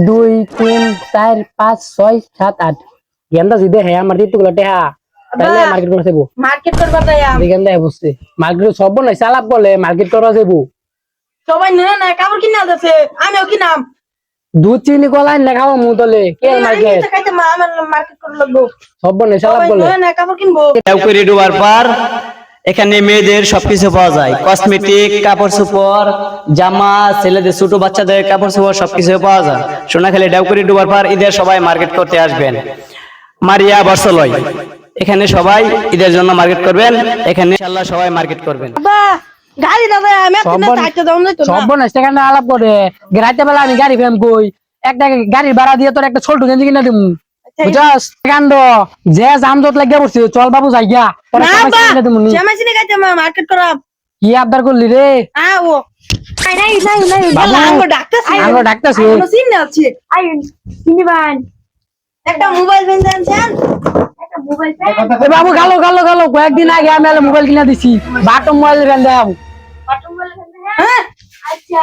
2 3 4 5 6 7 8 গেন্দা যদি হে আমার দিতে গুলো টেহা তাহলে মার্কেট করে যাবো মার্কেট করবা যাইয়া গেন্দা বসছে মার্কেট সব নাই চালাক বলে মার্কেট করা যাবো সবাই না কাপড় কিনে আছে আমিও কিনাম দুধ চিনি কলাই লেখাও মুতলে কে মার্কেট খাইতে মা আমার মার্কেট করে লাগবো সব নাই চালাক বলে না কাপড় কিনবো দেওকরি ডুবার পর এখানে মেয়েদের সবকিছু পাওয়া যায়, কসমেটিক, কাপড় চোপড়, জামা, ছেলেদের ছোট বাচ্চাদের কাপড় চোপড় সবকিছু পাওয়া যায়। সোনাখালী দেওকরি ডুবার পর ঈদের সবাই মার্কেট করতে আসবেন। মারিয়া বর্ষলয় এখানে সবাই ঈদের জন্য মার্কেট করবেন, এখানে ইনশাআল্লাহ সবাই মার্কেট করবেন। বাবা গাড়ি দাদা আমি একটা চাইতে দাও না তো সব নাই সেখানে আলাপ করে রাতে বেলা আমি গাড়ি ফেম কই একটা গাড়ি ভাড়া দিয়ে তোর একটা ছোট গেঞ্জি কিনা দিমু বুঝাস কান্ড যে জামজট লাগিয়া পড়ছে চল বাবু যাইয়া পরে কিনা দিমু নি শ্যামাইছিনি খাইতে মা মার্কেট করাম কি আবদার করলি রে ও নাই বাবু আমরা ডাক্তারছি আমরা ডাক্তারছি কোনো সিন আছে আই কিনিবান একটা মোবাইল ফোন জানছেন একটা মোবাইল ফোন এ বাবু গালো গালো গালো কয়েকদিন আগে আমি মোবাইল কিনা দিছি বাটম মোবাইল ফ্যান দাও বাটন মোবাইল হ্যাঁ আচ্ছা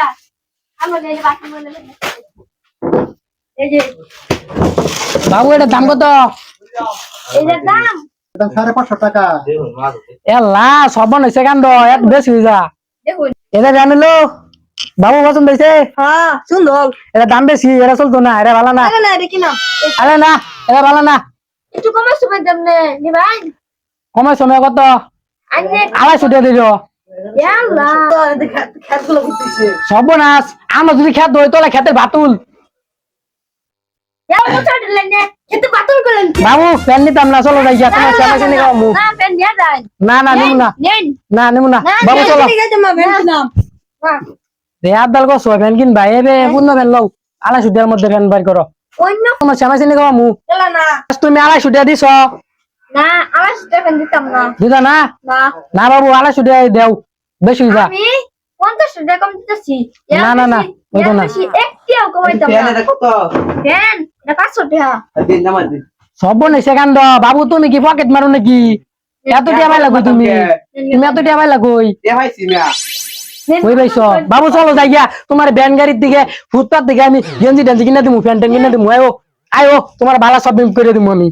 আমরা এই বাটন মোবাইল এই যে বাবু এটা দাম কত এটার দাম 550 টাকা। এলা সব নইছে কান্ড এত বেশি হই যা দেখুন এটা জানিলো বাবু পছন্দ হইছে হ্যাঁ সুন্দর এটা দাম বেশি এটা চলতো না এটা ভালো না আরে না দেখি না আরে না এটা ভালো না একটু কমার সময় দাম নে নিবাই কমার সময় কত আনে 250 দিল ইয়াল্লা খেতগুলো করতেছে সর্বনাশ আমরা যদি খেত ধরি তোলা খেতের বাতুল ইয়ার কথা দিলেন না এত বাতল করলেন বাবু ফ্যান নিতাম না চলো যাই তোমার সামনে নিয়ে গামু না পেন দিয়া দেন না না নিমু না নেন না নিমু না বাবু চলো ঠিক আছে মা পেন নাম রে আদাল কো সো ফ্যান কিন ভাই এবে পূর্ণ ফ্যান লও 250 এর মধ্যে ফ্যান বাইর করো অন্য তোমার সামনে নিয়ে গামু চলা না তুমি 250 দিছো না আমার স্টেফেন দিতাম না দিদা না না না বাবু 250 দেও বেশি যা আমি 50 টাকা কম দিতেছি না, না, না, ওইটা না। একটিও কমাইতাম না কত? দেন এটা 500 টাকা দিন নামাজ দিন। সব নাই সেকান্ড বাবু তুমি কি পকেট মারো নাকি এত টিয়া ভাই লাগো তুমি তুমি এত টিয়া ভাই লাগোই এ ভাইছি না। ওই ভাইছো বাবু চলো যাইয়া তোমার ব্যান গাড়ির দিকে ফুটপাত দিকে আমি গেঞ্জি টেঞ্জি কিনে দিমু ফ্যান টেন কিনে দিমু আয়ো আয়ো তোমার ভালো সব করে দিমু আমি